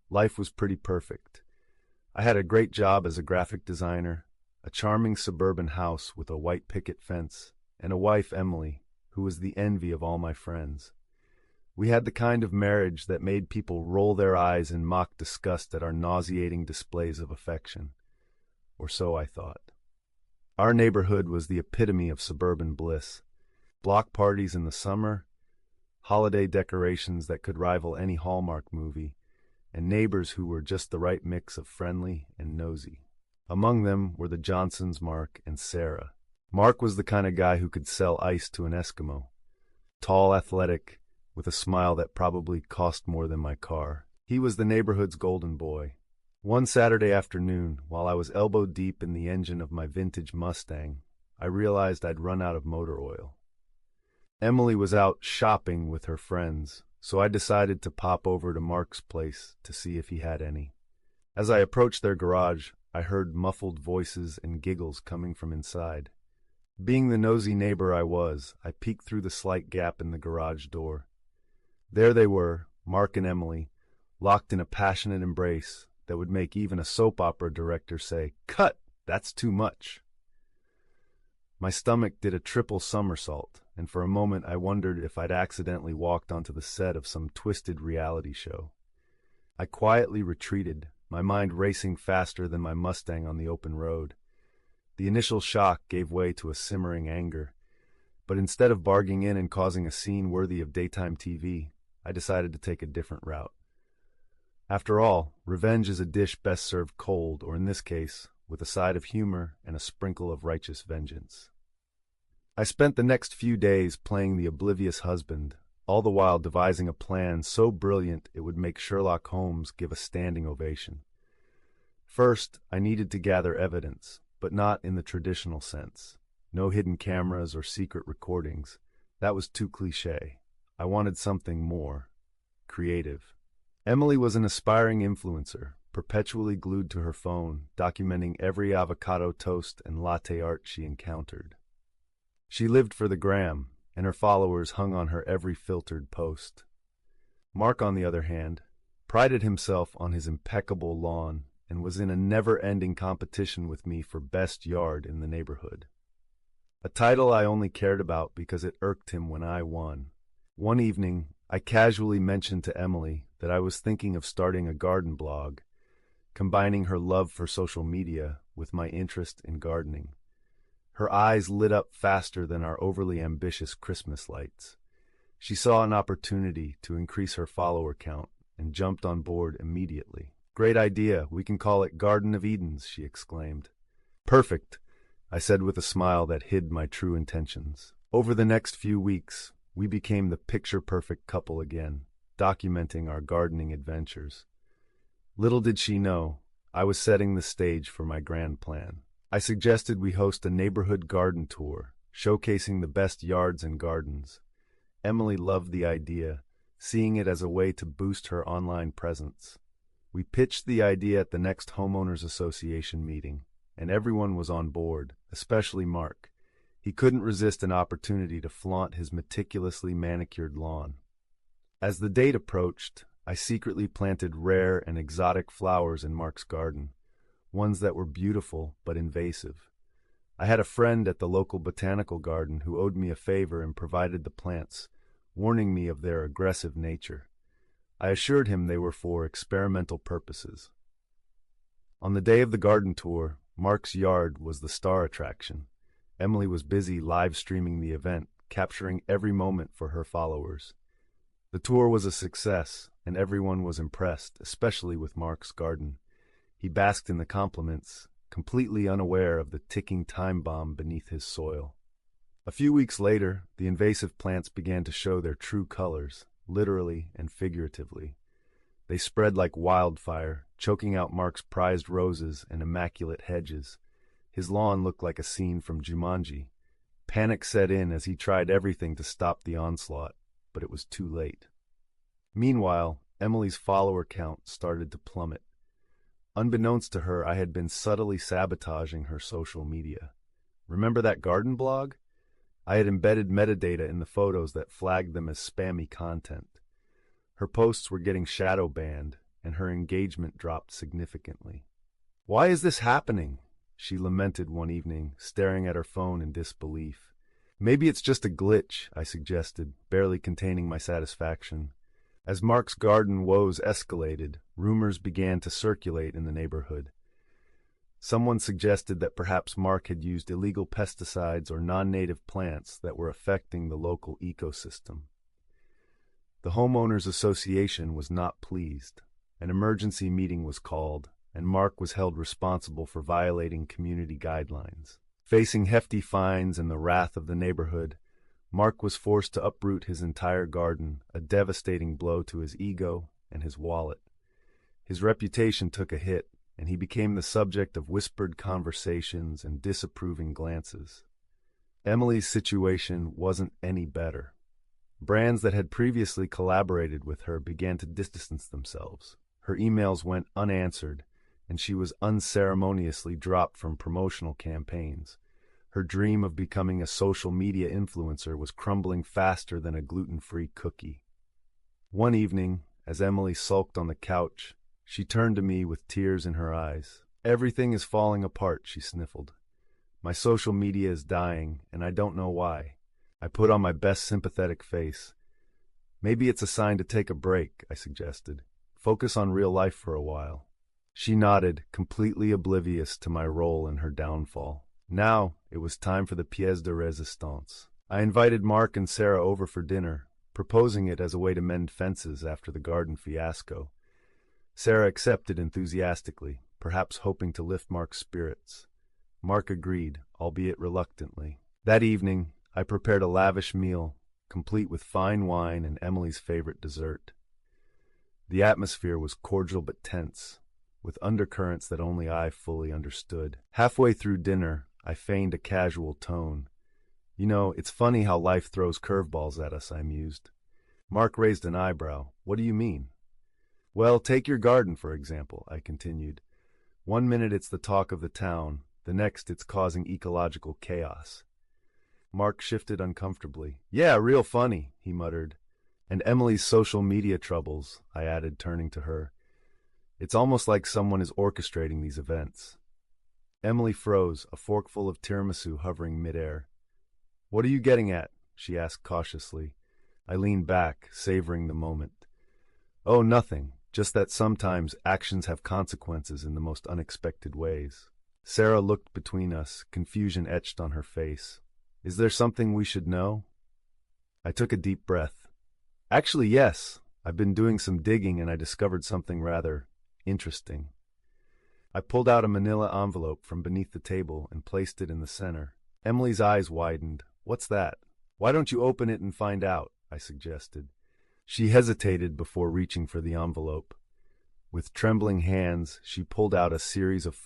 Life was pretty perfect. I had a great job as a graphic designer, a charming suburban house with a white picket fence, and a wife, Emily, who was the envy of all my friends. We had the kind of marriage that made people roll their eyes in mock disgust at our nauseating displays of affection. Or so I thought. Our neighborhood was the epitome of suburban bliss. Block parties in the summer, holiday decorations that could rival any Hallmark movie, and neighbors who were just the right mix of friendly and nosy. Among them were the Johnsons, Mark and Sarah. Mark was the kind of guy who could sell ice to an Eskimo. Tall, athletic, with a smile that probably cost more than my car. He was the neighborhood's golden boy. One Saturday afternoon, while I was elbow deep in the engine of my vintage Mustang, I realized I'd run out of motor oil. Emily was out shopping with her friends, so I decided to pop over to Mark's place to see if he had any. As I approached their garage, I heard muffled voices and giggles coming from inside. Being the nosy neighbor I was, I peeked through the slight gap in the garage door. There they were, Mark and Emily, locked in a passionate embrace that would make even a soap opera director say, "Cut! That's too much." My stomach did a triple somersault, and for a moment I wondered if I'd accidentally walked onto the set of some twisted reality show. I quietly retreated, my mind racing faster than my Mustang on the open road. The initial shock gave way to a simmering anger, but instead of barging in and causing a scene worthy of daytime TV, I decided to take a different route. After all, revenge is a dish best served cold, or in this case, with a side of humor and a sprinkle of righteous vengeance. I spent the next few days playing the oblivious husband, all the while devising a plan so brilliant it would make Sherlock Holmes give a standing ovation. First, I needed to gather evidence, but not in the traditional sense. No hidden cameras or secret recordings. That was too cliché. I wanted something more creative. Emily was an aspiring influencer, perpetually glued to her phone, documenting every avocado toast and latte art she encountered. She lived for the gram, and her followers hung on her every filtered post. Mark, on the other hand, prided himself on his impeccable lawn and was in a never-ending competition with me for best yard in the neighborhood. A title I only cared about because it irked him when I won. One evening, I casually mentioned to Emily that I was thinking of starting a garden blog, combining her love for social media with my interest in gardening. Her eyes lit up faster than our overly ambitious Christmas lights. She saw an opportunity to increase her follower count and jumped on board immediately. "Great idea, we can call it Garden of Edens," she exclaimed. "Perfect," I said with a smile that hid my true intentions. Over the next few weeks, we became the picture-perfect couple again, documenting our gardening adventures. Little did she know, I was setting the stage for my grand plan. I suggested we host a neighborhood garden tour, showcasing the best yards and gardens. Emily loved the idea, seeing it as a way to boost her online presence. We pitched the idea at the next homeowners association meeting, and everyone was on board, especially Mark. He couldn't resist an opportunity to flaunt his meticulously manicured lawn. As the date approached, I secretly planted rare and exotic flowers in Mark's garden, ones that were beautiful but invasive. I had a friend at the local botanical garden who owed me a favor and provided the plants, warning me of their aggressive nature. I assured him they were for experimental purposes. On the day of the garden tour, Mark's yard was the star attraction. Emily was busy live streaming the event, capturing every moment for her followers. The tour was a success, and everyone was impressed, especially with Mark's garden. He basked in the compliments, completely unaware of the ticking time bomb beneath his soil. A few weeks later, the invasive plants began to show their true colors, literally and figuratively. They spread like wildfire, choking out Mark's prized roses and immaculate hedges. His lawn looked like a scene from Jumanji. Panic set in as he tried everything to stop the onslaught, but it was too late. Meanwhile, Emily's follower count started to plummet. Unbeknownst to her, I had been subtly sabotaging her social media. Remember that garden blog? I had embedded metadata in the photos that flagged them as spammy content. Her posts were getting shadow banned, and her engagement dropped significantly. "Why is this happening?" she lamented one evening, staring at her phone in disbelief. "Maybe it's just a glitch," I suggested, barely containing my satisfaction. As Mark's garden woes escalated, rumors began to circulate in the neighborhood. Someone suggested that perhaps Mark had used illegal pesticides or non-native plants that were affecting the local ecosystem. The homeowners association was not pleased. An emergency meeting was called, and Mark was held responsible for violating community guidelines. Facing hefty fines and the wrath of the neighborhood, Mark was forced to uproot his entire garden, a devastating blow to his ego and his wallet. His reputation took a hit, and he became the subject of whispered conversations and disapproving glances. Emily's situation wasn't any better. Brands that had previously collaborated with her began to distance themselves. Her emails went unanswered, and she was unceremoniously dropped from promotional campaigns. Her dream of becoming a social media influencer was crumbling faster than a gluten-free cookie. One evening, as Emily sulked on the couch, she turned to me with tears in her eyes. "Everything is falling apart," she sniffled. "My social media is dying, and I don't know why." I put on my best sympathetic face. "Maybe it's a sign to take a break," I suggested. "Focus on real life for a while." She nodded, completely oblivious to my role in her downfall. Now it was time for the pièce de résistance. I invited Mark and Sarah over for dinner, proposing it as a way to mend fences after the garden fiasco. Sarah accepted enthusiastically, perhaps hoping to lift Mark's spirits. Mark agreed, albeit reluctantly. That evening, I prepared a lavish meal, complete with fine wine and Emily's favorite dessert. The atmosphere was cordial but tense, with undercurrents that only I fully understood. Halfway through dinner, I feigned a casual tone. "You know, it's funny how life throws curveballs at us," I mused. Mark raised an eyebrow. "What do you mean?" "Well, take your garden, for example," I continued. "One minute it's the talk of the town, the next it's causing ecological chaos." Mark shifted uncomfortably. "Yeah, real funny," he muttered. "And Emily's social media troubles," I added, turning to her. "It's almost like someone is orchestrating these events." Emily froze, a forkful of tiramisu hovering midair. "What are you getting at?" she asked cautiously. I leaned back, savoring the moment. "Oh, nothing. Just that sometimes actions have consequences in the most unexpected ways." Sarah looked between us, confusion etched on her face. "Is there something we should know?" I took a deep breath. "Actually, yes. I've been doing some digging and I discovered something rather interesting." I pulled out a manila envelope from beneath the table and placed it in the center. Emily's eyes widened. "What's that?" "Why don't you open it and find out?" I suggested. She hesitated before reaching for the envelope. With trembling hands, she pulled out a series of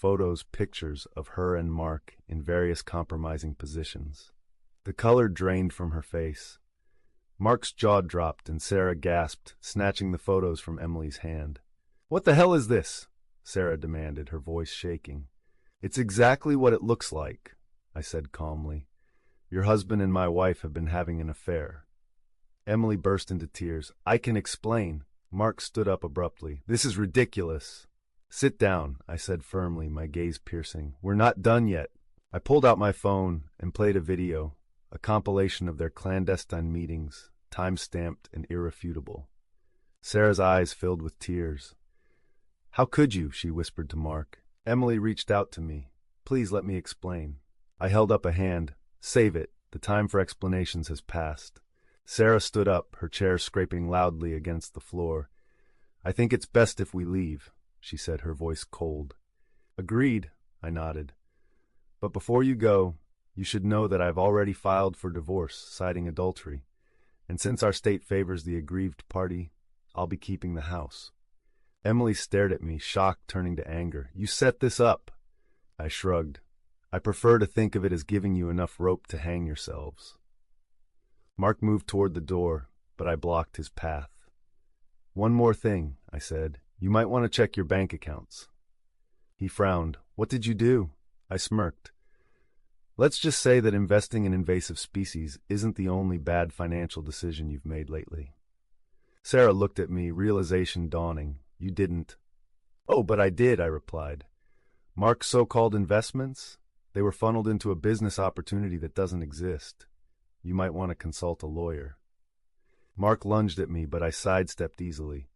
pictures of her and Mark in various compromising positions. The color drained from her face. Mark's jaw dropped and Sarah gasped, snatching the photos from Emily's hand. "What the hell is this?" Sarah demanded, her voice shaking. "It's exactly what it looks like," I said calmly. "Your husband and my wife have been having an affair." Emily burst into tears. "I can explain." Mark stood up abruptly. "This is ridiculous." "Sit down," I said firmly, my gaze piercing. "We're not done yet." I pulled out my phone and played a video, a compilation of their clandestine meetings, time-stamped and irrefutable. Sarah's eyes filled with tears. "How could you?" she whispered to Mark. "Emily reached out to me. Please let me explain." I held up a hand. "Save it. The time for explanations has passed." Sarah stood up, her chair scraping loudly against the floor. "I think it's best if we leave," she said, her voice cold. "Agreed," I nodded. "But before you go, you should know that I've already filed for divorce, citing adultery. And since our state favors the aggrieved party, I'll be keeping the house." Emily stared at me, shock turning to anger. "You set this up." I shrugged. "I prefer to think of it as giving you enough rope to hang yourselves." Mark moved toward the door, but I blocked his path. "One more thing," I said. "You might want to check your bank accounts." He frowned. "What did you do?" I smirked. "Let's just say that investing in invasive species isn't the only bad financial decision you've made lately." Sarah looked at me, realization dawning. You didn't. Oh, but I did, I replied. Mark's so-called investments? They were funneled into a business opportunity that doesn't exist. You might want to consult a lawyer. Mark lunged at me, but I sidestepped easily.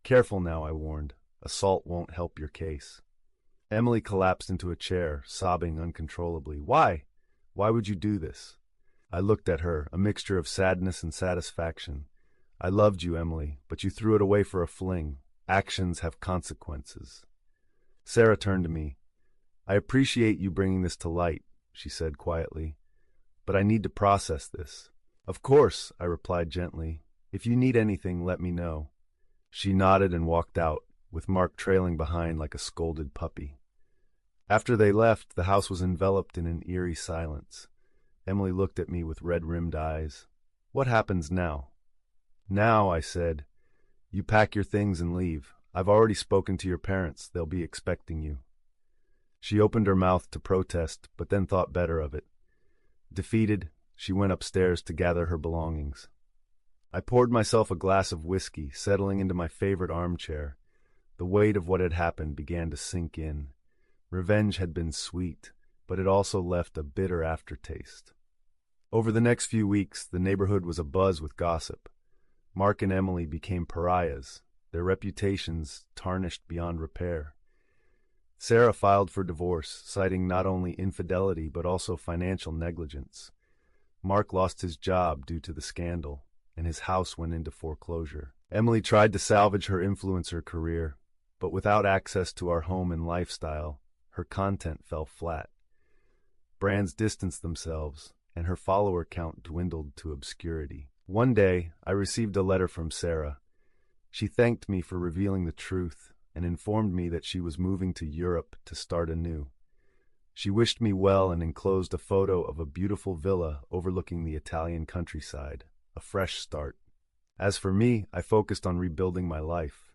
Careful now, I warned. Assault won't help your case. Emily collapsed into a chair, sobbing uncontrollably. Why? Why would you do this? I looked at her, a mixture of sadness and satisfaction. I loved you, Emily, but you threw it away for a fling. Actions have consequences. Sarah turned to me. I appreciate you bringing this to light, she said quietly, but I need to process this. Of course, I replied gently. If you need anything, let me know. She nodded and walked out, with Mark trailing behind like a scolded puppy. After they left, the house was enveloped in an eerie silence. Emily looked at me with red-rimmed eyes. What happens now? Now, I said, you pack your things and leave. I've already spoken to your parents. They'll be expecting you. She opened her mouth to protest, but then thought better of it. Defeated, she went upstairs to gather her belongings. I poured myself a glass of whiskey, settling into my favorite armchair. The weight of what had happened began to sink in. Revenge had been sweet, but it also left a bitter aftertaste. Over the next few weeks, the neighborhood was abuzz with gossip. Mark and Emily became pariahs, their reputations tarnished beyond repair. Sarah filed for divorce, citing not only infidelity but also financial negligence. Mark lost his job due to the scandal, and his house went into foreclosure. Emily tried to salvage her influencer career, but without access to our home and lifestyle, her content fell flat. Brands distanced themselves, and her follower count dwindled to obscurity. One day, I received a letter from Sarah. She thanked me for revealing the truth and informed me that she was moving to Europe to start anew. She wished me well and enclosed a photo of a beautiful villa overlooking the Italian countryside, a fresh start. As for me, I focused on rebuilding my life.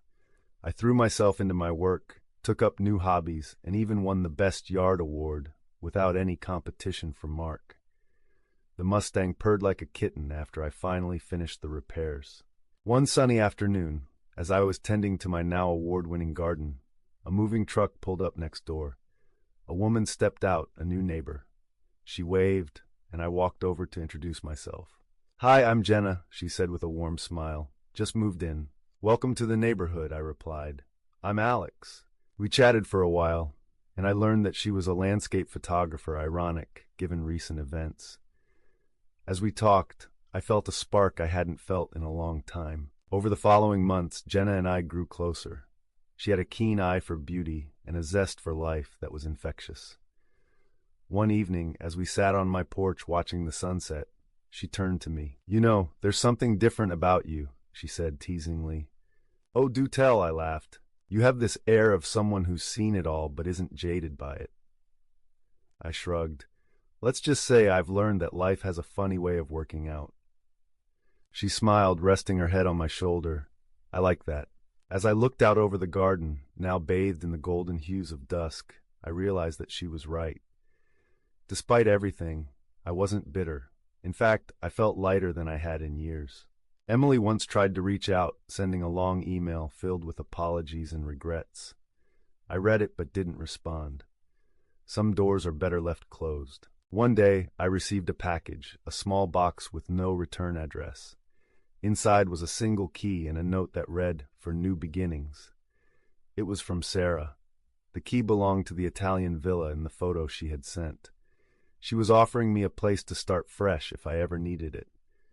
I threw myself into my work, took up new hobbies, and even won the Best Yard award without any competition for Mark. The Mustang purred like a kitten after I finally finished the repairs. One sunny afternoon, as I was tending to my now award-winning garden, a moving truck pulled up next door. A woman stepped out, a new neighbor. She waved, and I walked over to introduce myself. Hi, I'm Jenna, she said with a warm smile. Just moved in. Welcome to the neighborhood, I replied. I'm Alex. We chatted for a while, and I learned that she was a landscape photographer, ironic, given recent events. As we talked, I felt a spark I hadn't felt in a long time. Over the following months, Jenna and I grew closer. She had a keen eye for beauty and a zest for life that was infectious. One evening, as we sat on my porch watching the sunset, she turned to me. You know, there's something different about you, she said teasingly. Oh, do tell, I laughed. You have this air of someone who's seen it all but isn't jaded by it. I shrugged. Let's just say I've learned that life has a funny way of working out. She smiled, resting her head on my shoulder. I like that. As I looked out over the garden, now bathed in the golden hues of dusk, I realized that she was right. Despite everything, I wasn't bitter. In fact, I felt lighter than I had in years. Emily once tried to reach out, sending a long email filled with apologies and regrets. I read it but didn't respond. Some doors are better left closed. One day, I received a package, a small box with no return address. Inside was a single key and a note that read, "For new beginnings." It was from Sarah. The key belonged to the Italian villa in the photo she had sent. She was offering me a place to start fresh if I ever needed it.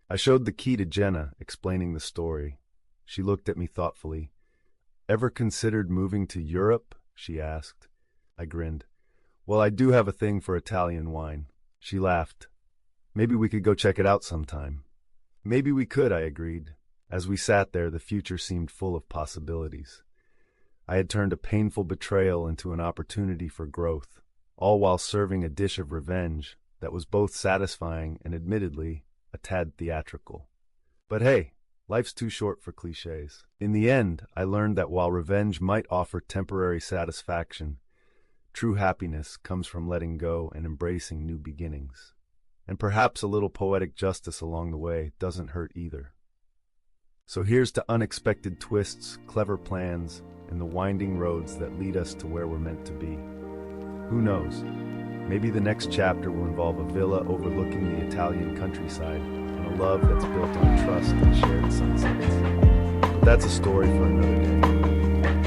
I showed the key to Jenna, explaining the story. She looked at me thoughtfully. Ever considered moving to Europe? She asked. I grinned. Well, I do have a thing for Italian wine. She laughed. Maybe we could go check it out sometime. Maybe we could, I agreed. As we sat there, the future seemed full of possibilities. I had turned a painful betrayal into an opportunity for growth, all while serving a dish of revenge that was both satisfying and, admittedly, a tad theatrical. But hey, life's too short for cliches. In the end, I learned that while revenge might offer temporary satisfaction, true happiness comes from letting go and embracing new beginnings. And perhaps a little poetic justice along the way doesn't hurt either. So here's to unexpected twists, clever plans, and the winding roads that lead us to where we're meant to be. Who knows? Maybe the next chapter will involve a villa overlooking the Italian countryside and a love that's built on trust and shared sunsets. But that's a story for another day.